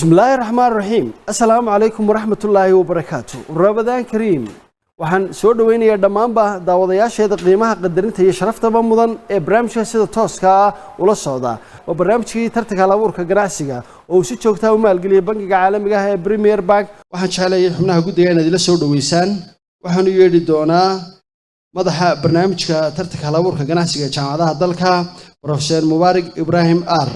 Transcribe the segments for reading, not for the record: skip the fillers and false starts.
بسم الله الرحمن الرحيم السلام عليكم ورحمة الله وبركاته رمضان كريم waxaan soo dhaweynayaa dhamaanba daawadayaasheeda qiimaha qadarinta iyo sharafta mudan ee barnaamijka sida tooska ah ula socda oo barnaamijkii tartanka hal-abuurka ganacsiga oo si joogto ah u maalgeliya bangiga caalamiga ah ee Premier Bank waxaan jecelahay xubnaha guddiga inaad ila soo dhaweysaan waxaan u yeedhi doonaa madaxa barnaamijka tartanka hal-abuurka ganacsiga jaamacadaha dalka Professor Mubarak Ibrahim R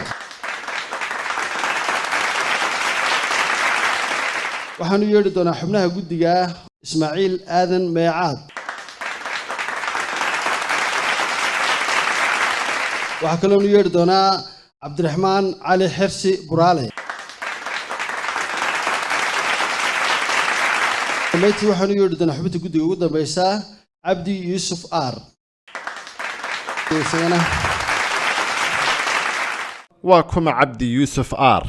waxaan u yeedhi doonaa xubnaha guddiga إسماعيل آذن ميعاد وحكلون يردونا عبد الرحمن علي حرسي برالي ميتي وحنو يردونا حبيت قدي قدام بيسا عبدي يوسف آر وكم عبدي يوسف آر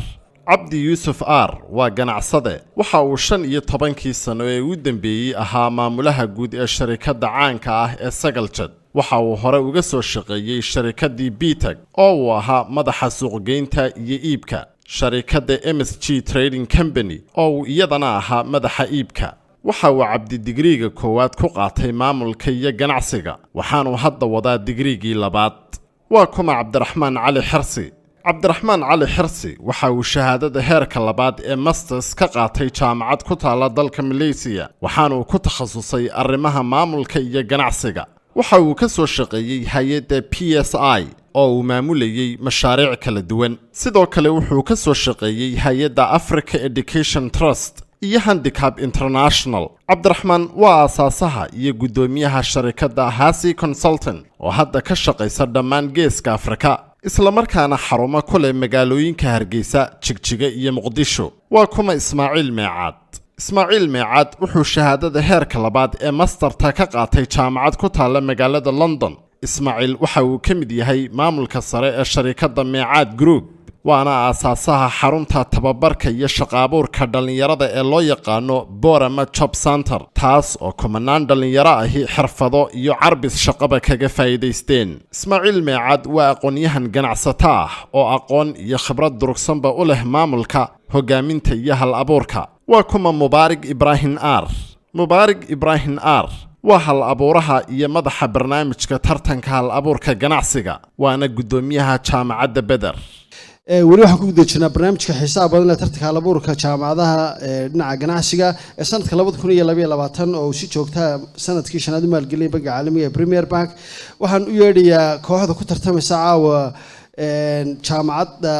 عبدي يوسف آر وجناعصده وحاو شن يطبنكي سنة ودنبي أها معمولها جود الشركة دعانكه السجلجد وحاو هراء وجسوا الشقية الشركة دي بيتك أو ها مدح سوق جينتا يإيبكا شركة دي MSG Trading Company أو يدناها مدح إيبكا وحاو عبدي دقريق كوات كقاطي معمول كي جناعصيقا وحانو هذا وضع دقريقي لبات وكما عبد الرحمن علي حرسي عبد الرحمن علي حرسي وحاو شهادة هيرك اللباد ماسترز كقاطي جامعة كتالة دالك ماليزيا وحانو كتخصصي أرمها مامولكي جناعسيقا وحاو كسو شقيي هيدا PSI أو مامولي مشاريع كالدوان سيدو كالوحو كسو شقيي هيدا أفريكا إديكيشن تراست iyo handicap international عبد الرحمن واساسها iyo gudoomiyaha shirkadda Hasi Consultant oo hadda ka shaqeysa dhamaan geeska Afrika isla markaana xarumo kale magaalooyinka Hargeysa Jigjiga iyo Muqdisho waa kuma Ismaaciil Meecad wuxuu shahaadada heerka labaad ee masterta ka qaatay jaamacad ku taala magaalada London Ismaaciil waxa uu ka mid yahay maamulka sare ee shirkadda Meecad Group waana asaasaha xarunta tababarka iyo shaqaabuurka dhalinyarada ee loo yaqaano Borama Job Center taas oo kumanaan dhalinyaro ahi xirfado iyo carbis shaqaba kaga faa'iideysteen Ismaaciil Meecad waa aqoonyahan ganacsata ah oo aqoon iyo khibrad durugsanba u leh maamulka hogaaminta iyo hal-abuurka waa kuma Mubarak Ibrahim R waa hal-abuuraha iyo madaxa barnaamijka tartanka hal-abuurka ganacsiga waana gudoomiyaha jaamacadda Badar weli waxaan ku guda jirnaa barnaamijka xisaab badan ee tartanka hal-abuurka jaamacadaha dhinaca ganacsiga ee sanadka 2022 oo si joogta sanadkii shanaad u maalgeliyay bangiga caalamiga ee Premier Bank waxaan u yeedhayaa kooxda ku tartamaysa caawa jaamacadda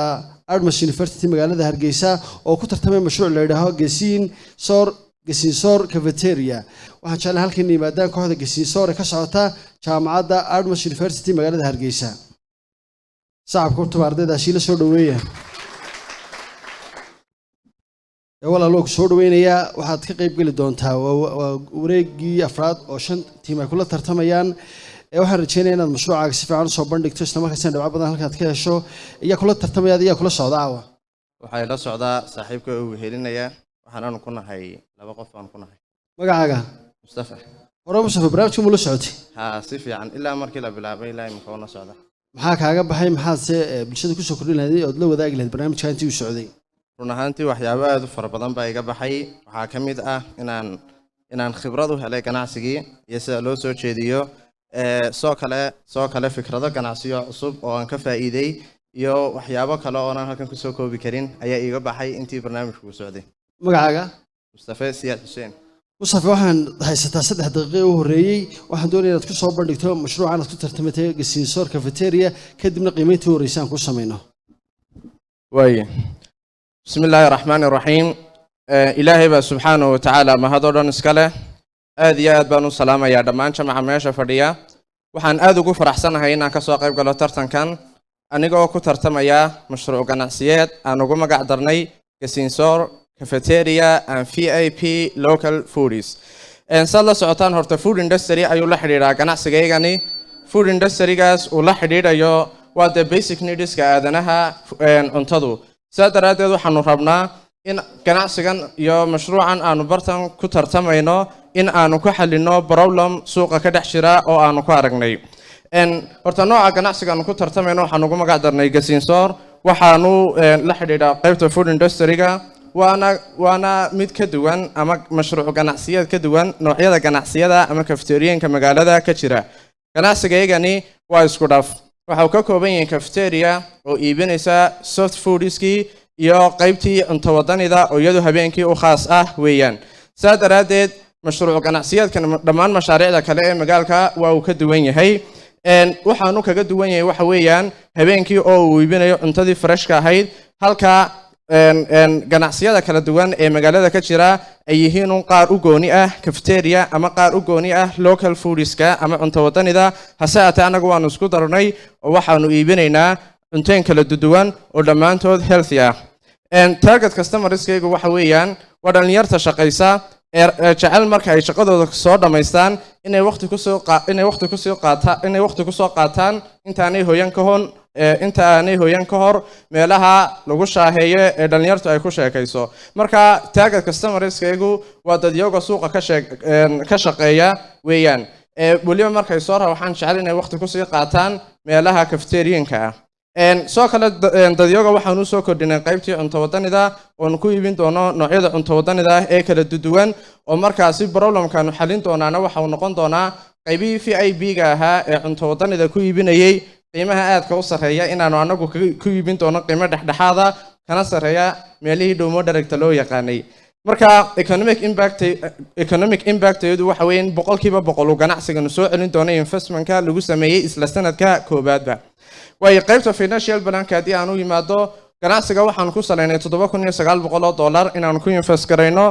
Artemis University magaalada Hargeysa oo ku tartamay mashruuc la yiraahdo Gasiin Soor Cafeteria waxaan jeclahay halkan yimaadaan kooxda Gasiin Soor ee ka socota jaamacadda Artemis University magaalada Hargeysa صعب كنت باردة شيء سود وياه والله لوك سود وينيا واحد كقريب قل دونتها وريجي أفراد أوشن تيم كلها ترتميان واحد رجينا المشروع عكسي عنه صوبان دكتور ما كان سند عبدا هلك كذا شو يا كلها ترتميا دي كلها صعداء وحيلا صعداء صاحبك وهيلنا يا وحنا نكون هاي لا بقف نكون هاي ما قاعد مصطفى ورا مصطفى برامج كم ولا سعودي ها صيفي عن إلا مركلا بلا لا مكون صعداء maxaa kaaga baxay maxaase bulshada ku soo kordhinayay oo la wadaagi lahayd barnaamijka intii uu socday run ahaantii waxyaabo aad u fara badan baa iga baxay waxa kamid ah inaan khibrad u helay ganacsiga iyo sida loo soo jeediyo soo kale fikrado ganacsiyo cusub oo aan ka faa'iiday iyo waxyaabo kale oo aan halkan ku soo koobi karin ayaa iga baxay intii barnaamijku socday magacaaga Mustafa Siyaad Hussein Mustafa waxaan haysataa 3 daqiiqo oo horeeyay waxaan doonayaa inaad ku soo bandhigto mashruucan aad ku tartamatay Gasiin Soor Cafeteria kadibna qiimayntii horeysaan ku sameeyno Bismillahir Rahmanir Rahim Ilaahay subhanahu wa ta'ala ma hadoodhan iskale aad iyo aad baan u salaamayaa dhammaan jamaca meesha fadhiya waxaan aad ugu faraxsanahay inaan ka soo qayb galo tartankan aniga oo ku tartamaya mashruuc ganacsiyeed aan ugu magac darnay Gasiin Soor Cafeteria and VIP local foodies sala socotaan horta food industry ayuu la xiriiraa ganacsigeygani food industry-gaas uu la xiriirayo waa the basic needs ka aadanaha cuntadu saadaradeed waxaanu rabnaa in ganacsigan iyo mashruucan aanu bartan ku tartamayno in aanu ku xalino problem suuqa ka dhex jira oo aanu ku aragnay horta nooca ganacsiga aanu ku tartamayno waxaan ugu magac darnay Gasiin Soor waxaanu la xidhiidhaa qaybta food industry-ga waana mid ka duwan ama mashruuc ganacsiyeed ka duwan noocyada ganacsiyada ama cafeteriyanka magaalada ka jira ganacsigaygani waa isku dhaf waxa uu ka kooban yahay cafeteria oo iibinaysa soft foodski iyo qaybtii cunto wadanida oo iyadu habeenkii u khaas ah weeyaan saa daraadeed mashruuc ganacsiyeedkan dhammaan mashaariicda kale ee magaalka waa uu ka duwan yahay waxaanu kaga duwan yahay waxa weeyaan habeenkii oo uu iibinayo cuntadii freshka ahayd halka ganacsiyada kala duwan ee magaalada ka jira ay yihiin qaar u gooni ah cafeteria ama qaar u gooni ah local foodska ama cunto wadanida hase ahaatee anagu waanu isku darnay oo waxaanu iibinaynaa cuntooyin kala duwan oo dhammaantood healthy ah target customerskaygu waxa weeyaan waa dhalinyarta shaqaysa jecel marka ay shaqadooda soo dhamaystaan inay waqti ku soo qaataan intaanay hooyan ka hor meelaha lagu shaaheeyo ee dhalinyartu ay ku sheekayso marka target customerskaygu waa dadyoga suuqa ka shaqeeya weeyaan waliba markay soo waxaan jecel inay waqti ku sii qaataan meelaha cafeteriyanka ah soo kale dadyoga waxaanu soo kordhinay qaybtii cunto wadanida oo ku iibin doono noocyada cunto wadanida ee kala duwan oo markaasi problemkaanu xalin doonaana waxa uu noqon doonaa qaybihii VIP-ga ahaa ee cunto wadanida ku iibinayay qiimaha aadka u sareeya inaanu anagu ku iibin doono qiimo dhexdhexaada kana sareeya meelihii dhowmo directa loo yaqaanay marka economic impact eedu waxa weeyaan 100% ganacsiga soo celin doona investmentka lagu sameeyay isla sanadka koobaadba way qaybta financial planka hadii aanu yimaado ganacsiga waxaan ku saleynay $7,900 inaan ku invest gareyno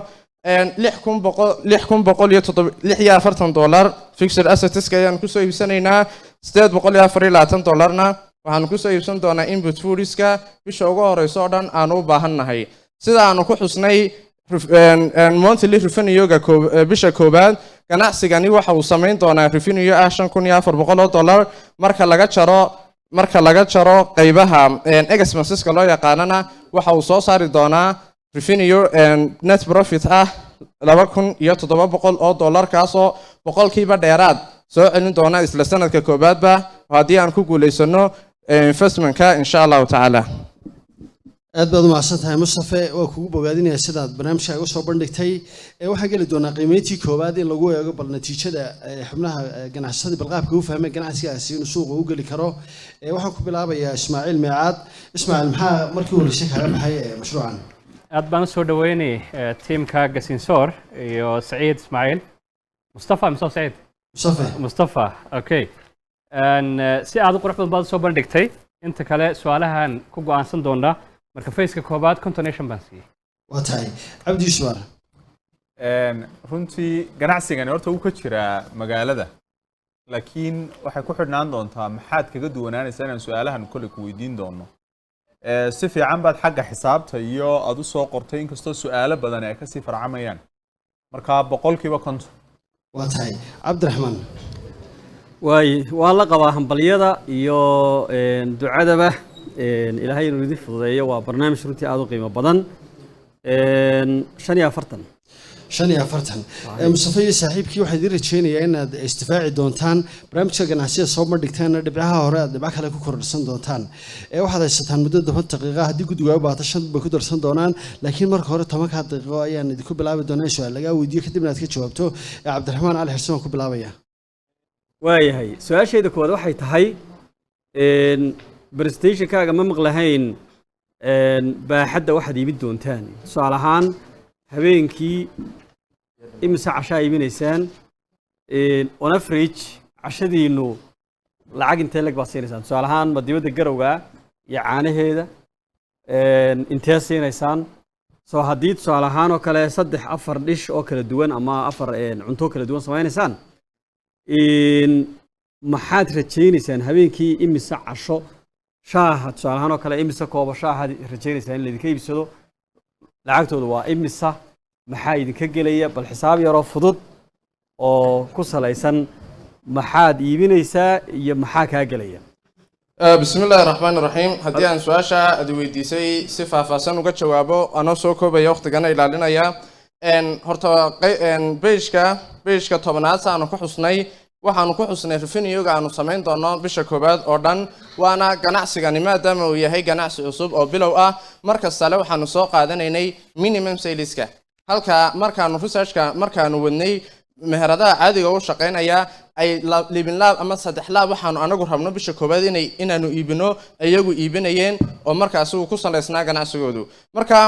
$6,146 fixed assets ayaan ku soo iibsanaynaa $8,420 na waxaan ku soo iibsan doonaa input foodska bisha ugu horeyso oo dhan aan u baahanahay sida aanu ku xusnay monthly revenue-ga bisha koobaad ganacsigani waxa uu sameyn doonaa revenue ah $5,400 marka laga jaro qaybaha expenseska loo yaqaanana waxa uu soo saari doonaa revenue net profit ah $2,700 kaasoo boqolkiiba dheeraad soo celin doona isla sanadka koobaadba haddii aan ku guuleysano investmentka insha Allah ta'ala aad baad u mahadsantahay Mustafa waa kugu bogaadinaya sidaad barnaamijka uga soo bandhigtay waxaan gali doonaa qiimeyntii koobaad in lagu eego bal natiijada xubnaha ganacsiga balqaabka u fahmay ganacsigaasi inuu suuqa u gali karo waxaan ku bilaabayaa Ismaaciil Meecaad Ismaaciil maxaa markii uu lisay kaga baxay mashruucan aad baan soo dhaweynay teamka Gasinsoor iyo Saciid Ismaaciil Mustafa okay si aad u qurux badan baad soo bandhigtay inta kale su'aalahan ku go'aansan doonaa marka faceka koobaad continuation baan siiyay waa tahay Cabdi Ismaar runtii ganacsigan horta uu ka jira magaalada laakiin waxay ku xidhnaan doontaa maxaad kaga duwanaanaysaa inaan su'aalahan kulli ku weydiin doono si fiican baad xagga xisaabta iyo aad u soo qortay inkastoo su'aalo badan ay ka sii farcamayaan marka 100% waa tahay Cabdiraxmaan waa la qabaa hambaliyada iyo ducadaba ilaahay inuu idin fududeeyo waa barnaamij runtii aad u qiimo badan 45 Mustafa iyo saaxiibkii waxay idin rajeynayaa inaad istifaaci doontaan barnaamijka ganacsiga soo bandhigtaan dhibcaha hore aad dhibco kale ku kordhisan doontaan waxaad haysataan muddo 10 daqiiqo haddii guddiga u baahato 5 bay ku darsan doonaan laakiin marka hore 10 daqiiqo ayaan idinku bilaabi doonaa su'aal laga weydiiyo kadibna aad ka jawaabto Cabdiraxmaan Ali Xirsan ku bilaabaya waayahay su'aashayda koowaad waxay tahay presentationkaaga ma maqlahayn baaxadda waxaad iibin doontaan su'aal ahaan habeenkii imisa cashaa iibinaysaan on average cashadiinu lacag intee lag baad siinaysaan su'aal ahaan ma dibadda garowga iyo caanaheeda intee siinaysaan soo haddii su'aal ahaan oo kale 3-4 dhish oo kala duwan ama 4 cunto kala duwan samaynaysaan maxaad rajaynaysaan habeenkii imisa casho shaaha tusaale ahaan oo kale imisa koobo shaaha rajaynaysaan in laydinka iibsado lacagtooda waa imisa maxaa idinka gelaya bal xisaab yaroo fudud oo ku salaysan maxaad iibinaysaa iyo maxaa kaa gelaya bismillaahir rahmaanir rahiim haddii aan su'aasha aad weydiisay si faahfaahsan uga jawaabo anoo soo koobaya waqtigana ilaalinaya horta page-ka tobnaad aanu ku xusnay waxaanu ku xusnay revenue-ga aanu samayn doono bisha koowaad oo dhan waana ganacsigani maadaama uu yahay ganacsi cusub oo bilow ah markastale waxaanu soo qaadanaynay minimum saleska halka markaanu researchka markaanu wadnay meheradaha caadiga u shaqeynaya ay libin laab ama saddex laab waxaanu anagu rabno bisha koowaad inaanu iibino iyagu iibinayeen oo markaas uu ku saleysnaa ganacsigoodu marka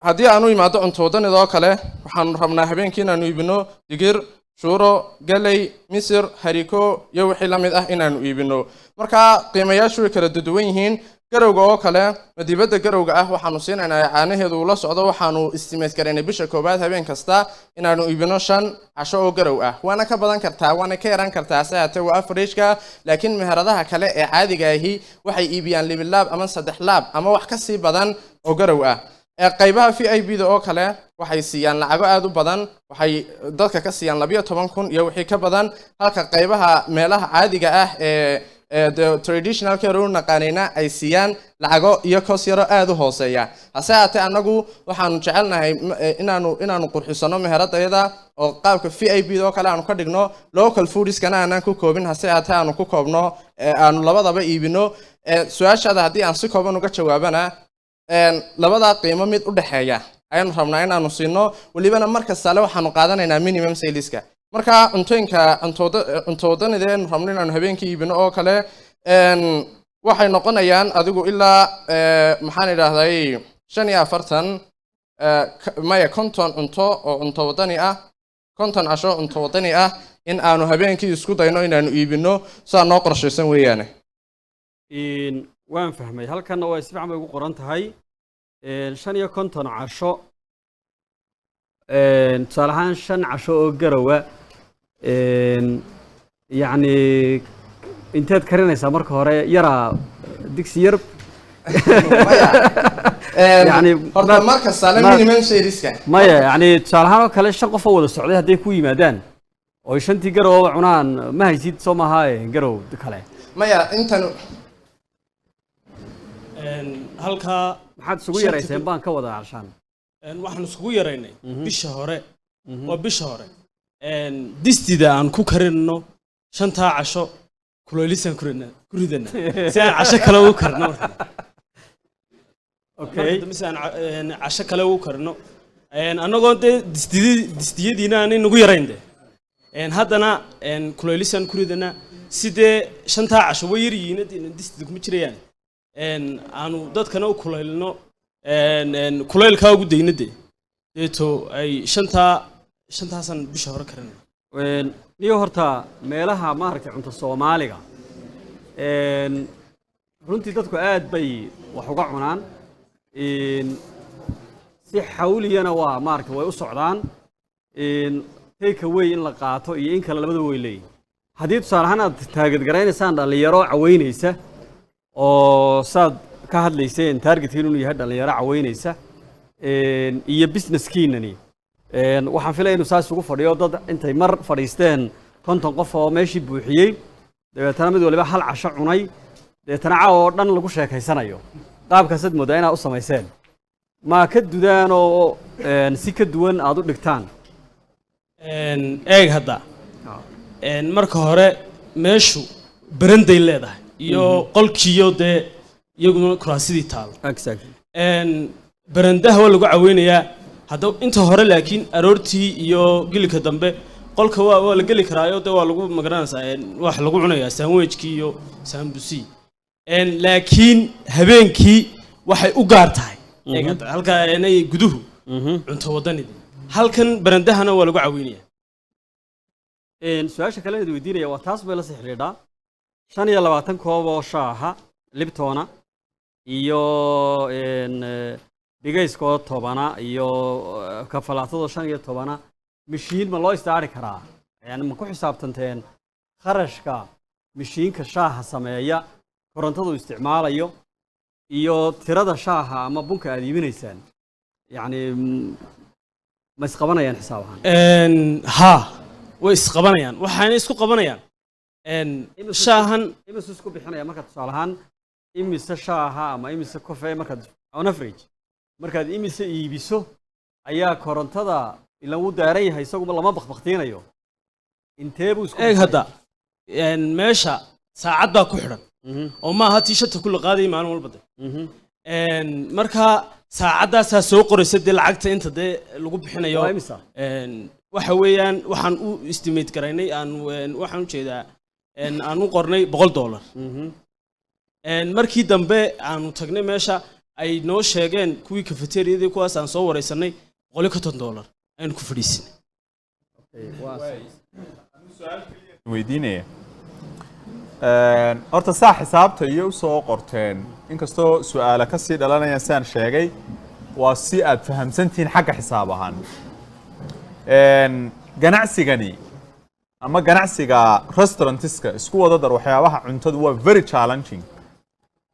haddii aanu imaado cunto wadanidoo kale waxaanu rabnaa habeenkii inaanu iibino digir shuuro galey misir hariko iyo wixii la mid ah inaanu iibino marka qiimayaashu way kala duwan yihiin garowga oo kale madibada garowga ah waxaanu siinaynaa caanaheedu la socdo waxaanu estimate gareynay bisha koowaad habeen kasta inaanu iibino 5 casho oo garow ah waana ka badan kartaa waana ka yaraan kartaa saate waa average-ka laakiin meheradaha kale ee caadiga ahi waxay iibiyaan libil laab ama saddex laab ama wax ka sii badan oo garow ah qaybaha VIP-da oo kale waxay siiyaan lacago aad u badan waxay dadka ka siiyaan 12,000 iyo wixii ka badan halka qaybaha meelaha caadiga ah the traditional care naqaanayna ay siiyaan lacago iyo cost yaro aad u hooseeya hase ahaatee anagu waxaanu jecelnahay inaanu qurxisano meheradayada oo qaabka VIP-da oo kale aanu ka dhigno local foodiskana aanan ku koobin hase ahaatee aanu ku koobno aanu labadaba iibino su'aashaada haddii aan si kooban uga jawaabana labada qiimo mid u dhaxeeya ayaan rabnaa inaanu siino walibana markastale waxaanu qaadanaynaa minimum saleska marka cuntoodanideen rabno inaanu habeenkii iibino oo kale waxay noqonayaan adigu ilaa maxaan idhaahday 45 maya 50 cunto oo cunto wadani ah 50 casho cunto wadani ah in aanu habeenkii isku dayno inaanu iibino saa noo qorshaysan weeyaane waan fahmay halkanna waa si fiican bay ugu qoran tahay 55 casho tusaale ahaan 5 casho oo garowa yacni inteed karinaysaa marka hore yaraa digsi yar يعني horta markasta la minimum seriska maya yani tusaale ahaan oo kale 5 qof oo wada socday hadday ku yimaadaan oo 5tii garow cunaan ma haysid soo maaha garow kale maya intan halka maxaad isugu yarayseen baan ka wada alshaan waxaan isugu yaraynay bisha hore waa bisha hore distida aan ku karino 5 casho kuleelisan kuridana si aan casho kale u karno okay misan casho kale u karno anagoo distiyadiina aan inagu yaraynde haddana kuleelisan kuridana sidee 5 casho way yariina distida kuma jirayaan aanu dadkana u kuleelno kuleelka ugu daynade deeto ay 5 bisha hore karin niyo horta meelaha maaragtay cunto Soomaaliga runtii dadku aad bay wax uga cunaan si xawliyana waa maaragtay way u socdaan take away in la qaato iyo in kala labada way leeyihiin haddii tusaale ahaan aad taagad garaynaysaan dhalinyaro caweynaysa oo saad ka hadlayseen targetkii inuu yahay dhalinyaro caweynaysa iyo businesskiinani waxaan filayaa inuu saas ugu fadhiyo dad intay mar fadhiisteen 50 qof oo meeshii buuxiyey dabeetana mid waliba hal casho cunay dabeetana caawa oo dhan lagu sheekaysanayo qaabkaasaad moodaa inaad u samayseen ma ka dudaan oo si ka duwan aad u dhigtaan eeg hadda marka hore meeshu baranday leedahay iyo qolkiyo dee iyaguna kuraasidii taalo exactly barandaha waa lagu caweynayaa hadda inta hore laakiin aroortii iyo gilika dambe qolka waa la geli karaayo dee waa lagu magaranaysaa wax lagu cunayaa sandwichkii iyo sambusi laakiin habeenkii waxay u gaar tahay halka inay guduhu cunto wadanida halkan barandahana waa lagu caweynayaa su'aasha kale ee weydiinaya waa taas bay la xiriirdhaa 25 koob oo shaaha Liptona iyo bigayskoo 10 iyo kafalaatado 15 mishiin ma loo istaari karaa yani ma ku xisaabtanteen kharashka mishiinka shaaha sameeya korontadu isticmaalayo iyo tirada shaaha ama bunka aad iibinaysaan yani ma isqabanayaan xisaab ahaan ha way isqabanayaan waxaana isku qabanayaan shaahan imise isku bixinaya marka tusaale ahaan imise shaaha ama imise coffee markaad on average markaad imise iibiso ayaa korontada ila uu daaran yahay isagu lama baqbaqtiinayo intee buu isku eeg hadda meesha saacad baa ku xidhan oo maaha tii shanta kula qaadayay maalin walba de marka saacadaasaa soo qoraysa dee lacagta inta dee lagu bixinayo waa imisa waxa weeyaan waxaan u estimate garaynay aan waxaan u jeedaa aan u qornay $100 markii dambe aanu tagnay meesha ay noo sheegeen kuwii cafeteriadii kuwaas aan soo wareysanay $150 aynu ku fadhiisinay weydiinaya horta saa xisaabta iyo usoo qorteen inkastoo su-aala ka sii dhalanayaan saan sheegay waa si aad fahamsantihiin xagga xisaab ahaan ganacsigani ama ganacsiga restaurantiska isku wada dar waxyaabaha cuntadu waa very challenging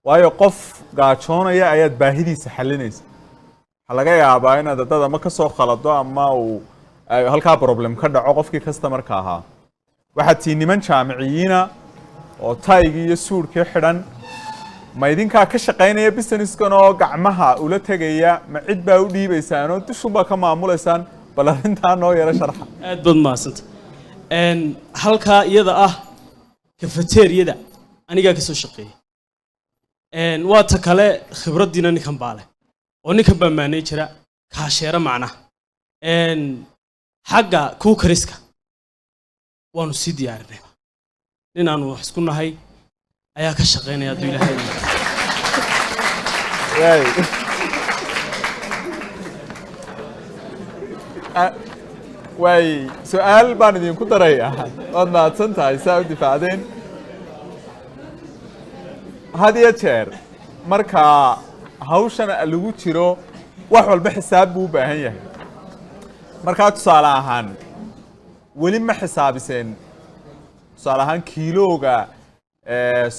waayo qof gaajoonaya ayaad baahidiisa xalinaysa waxaa laga yaabaa inaad dad ama ka soo khalado ama uu halkaa problem ka dhaco qofkii customerka ahaa waxaad tii niman jaamiciyiina oo taygii iyo suudhkii xidhan ma idinkaa ka shaqaynaya businesskan oo gacmaha ula tegaya ma cid baa u dhiibaysaan oo dushunbaa ka maamulaysaan bal arrintaa noo yaro sharxa aad baad mahadsanta halkaa iyada ah cafeteriyada anigaa ka soo shaqeeyay waa ta kale khibraddiina ninkan baa leh oo ninkan baa managera kaasheera macnaha xagga kuukariska waanu sii diyaarinay nin aanu wax isku nahay ayaa ka shaqaynaya hadduu ilaahay waay su-aal baan idinku daraya waad mahadsan tahay saa u difaacdeen had iyo jeer marka hawshan lagu jiro wax walba xisaab buu u baahan yahay markaa tusaale ahaan weli ma xisaabiseen tusaale ahaan kiilooga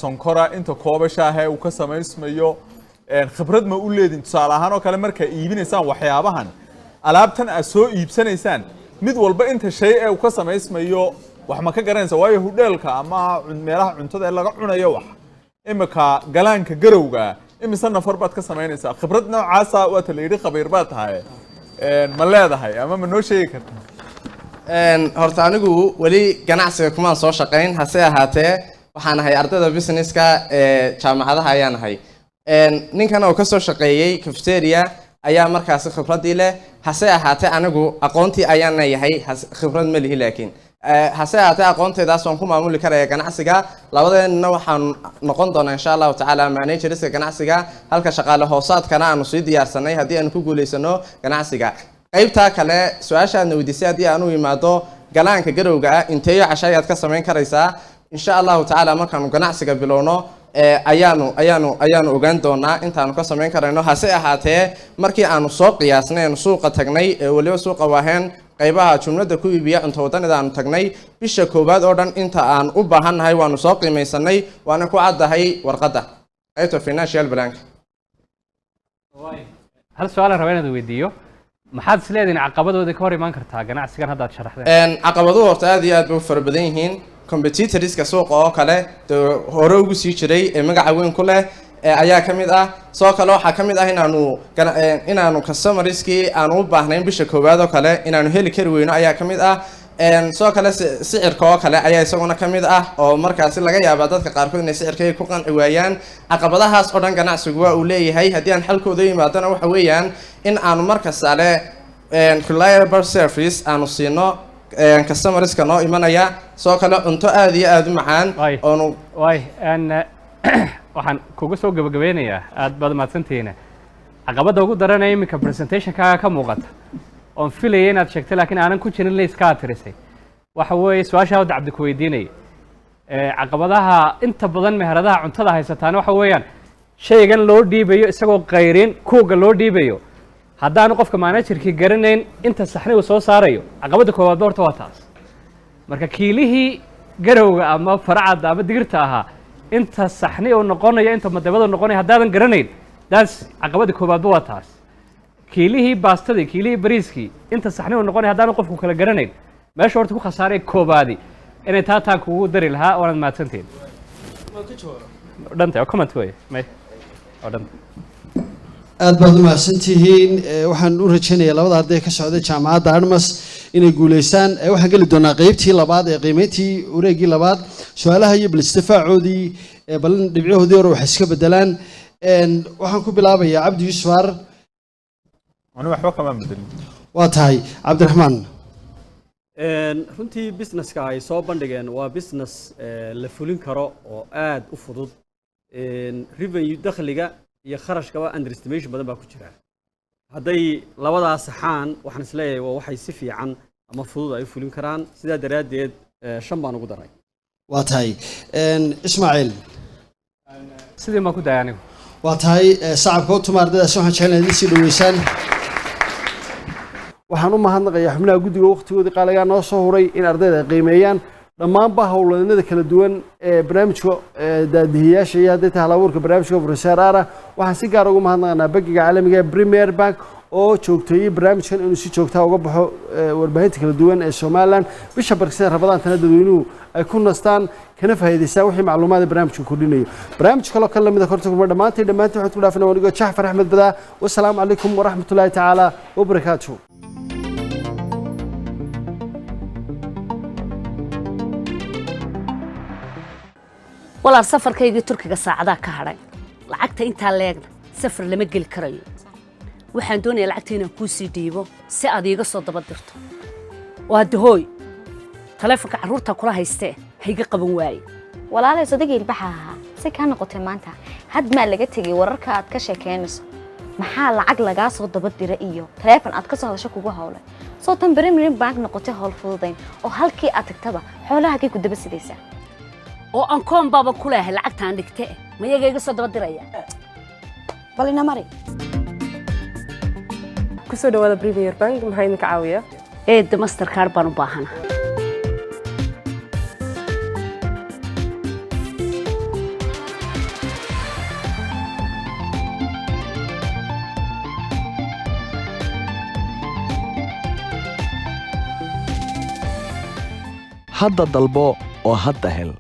sonkora inta koobashaahe uu ka samaysmayo khibrad ma u leedin tusaale ahaan oo kale markaa iibinaysaan waxyaabahan alaabtan aad soo iibsanaysaan mid walba inta shay ee uu ka samaysmayo wax ma ka garanaysa waayo hudheelka ama meelaha cuntada ee laga cunayo wax imika galaanka garowga imise nafar baad ka samaynaysaa khibrad noocaasa waata la yidhi khabiir baad tahay ma leedahay ama ma noo sheegi kartaa horta anigu weli ganacsiga kumaan soo shaqayn hase ahaatee waxaan ahay ardayda businesska ee jaamacadaha ayaan ahay ninkan oo ka soo shaqeeyay cafeteria ayaa markaasi khibradii leh hase ahaatee anigu aqoontii ayaan leeyahay khibrad ma lihi laakiin hase ahaatee aqoonteedaas waan ku maamuli karaya ganacsiga labadeenna waxaan noqon doonaa insha allahu tacaala managerska ganacsiga halka shaqaale hoosaadkana aanu sii diyaarsanay haddii aanu ku guulaysano ganacsiga qaybtaa kale su-aashaadna weydiisay haddii aan u imaado galaanka garowga ah inteeyo casha ayaad ka samayn karaysaa insha allahu tacaala markaanu ganacsiga bilowno ayaanu ogaan doonaa intaanu ka samayn karayno hase ahaatee markii aanu soo qiyaasnay aanu suuqa tagnay weliba suuqa waaheen qaybaha jumlada ku iibiya cunto wadanida aanu tagnay bisha koowaad oo dhan inta aan u baahannahay waanu soo qiimaysanay waana ku caddahay warqadda qaybta financial bank hal su-aalaan rabaa inaad weydiiyo maxaad is leedihin caqabadooda ka hor imaan kartaa ganacsigan haddaad sharaxdeen caqabaduhu horta aad iyo aad bay u fara badan yihiin competitorska suuqa oo kale hore ugu sii jiray ee magaca weyn ku leh ayaa ka mid ah soo kale waxaa ka mid ah inaanu customerskii aanu u baahnayn bisha koowaad oo kale inaanu heli kari weyno ayaa ka mid ah soo kale sicirka oo kale ayaa isaguna ka mid ah oo markaasi laga yaabaa dadka qaarkood inay sicirkay ku qanci waayaan caqabadahaas oo dhan ganacsigu waa uu leeyahay haddii aan xalkooda yimaadana waxa weeyaan in aanu markastale reliable service aanu siino customerska noo imanaya soo kale cunto aad iyo aad u macaan oonu waxaan kuga soo gabagabeynayaa aad baad mahadsantihiin caqabadda ugu daranaya iminka presentationkaaga ka muuqata oon filaya inaad sheegtay laakiin aanan ku jirin layska aad tirisay waxa weeye su-aasha hadda cabdi ku weydiinaya caqabadaha inta badan meheradaha cuntada haysataana waxa weeyaan shaygan loo dhiibayo isagoo qayrin kuuga loo dhiibayo haddaanu qofka managerkii garanayn inta saxni uu soo saarayo caqabadda koowaadba horta waa taas marka kiilihii garowga ama faracadda ama digirta ahaa inta saxni uu noqonayo inta madabada noqonayo haddaadan garanayn daas caqabadda koowaadba waa taas kiilihii baastadii kiilihii bariiskii inta saxni uu noqonayo haddaanu qofku kala garanayn meesha horta ku khasaaray koobaadi inay taa kugu dari lahaa waanaad mahadsantihiin dhantay oo comment wey may oo dhantay aad baad u mahadsantihiin waxaan u rajaynayaa labada arday ka socda jaamacadda Armas inay guuleystaan waxaan geli doonaa qaybtii labaad ee qiimeyntii wareegii labaad su'aalaha iyo bal istifaacoodii bal dhibcahoodii hore waxay iska bedelaan waxaan ku bilaabayaa cabdi yuusuf aar أنا وحبك كمان بدري waa tahay cabdiraxmaan runtii businesska ay soo bandhigeen waa business la fulin karo oo aad u fudud revenue dakhliga iyo kharashkaba underestimation badan baa ku jira hadday labadaas saxaan waxaan isleeyahay waa waxay si fiican ama fudud ay u fulin karaan sidaa daraaddeed 5 baan ugu daray waa tahay ismaaciil sidii ma ku daya anigu waa tahay sacabka u tuma ardaydaasi waxaan jeclahay idin sii dhaweysaan waxaan u mahadnaqayaa xubnaha guddiga waqtigoodii qaaligaa noo soo huray in ardayda ay qiimeeyaan dhammaanba howlwadeenada kala duwan ee barnaamijka daadihiyaasha iyo hadday tahay hal-abuurka barnaamijka professor ara waxaan si gaar ugu mahadnaqanaa bangiga caalamiga ee Premier Bank oo joogteeyay barnaamijkan inuu si joogta uga baxo warbaahinta kala duwan ee Soomaaliland bisha barkada Rabadaantana dadweynuhu ay ku nastaan kana faa'iideystaan wixii macluumaad barnaamijku kordhinayo barnaamij kale oo kala mid ah korta kuma dhamaantay waxaad ku dhaafnaa wanigo Jaafar Axmed Badaa wassalaamu calaykum waraxmatullaahi tacaala wabarakaatuh walaal safarkaygii turkiga saacadaha ka hadhay lacagta intaa leegna safar lama geli karayo waxaan doonayaa lacagta inaan kuu sii dhiibo si aad iiga soo daba dirto waa dahooy taleefanka carruurta kula haystee hayga qaban waaye walaalay sodagii ilbaxa ahaa si kaa noqotay maanta had maa laga tegay wararka aad ka sheekeynayso maxaa lacag lagaa soo daba dira iyo taleefan aad ka soo hadasho kugu howlay soo tan Premier Bank noqotay howl fududayn oo halkii aad tagtaba xoolahaaga ku daba sidaysaa oo aan koon baaba ku leeyahay lacagtaan dhigtay ma iyaga iga soo daba diraya bal ina mari ku soo dhawaada Premier Bank maxay idinka caawiyaa Mastercard baan u baahana hadda dalbo oo hadda hel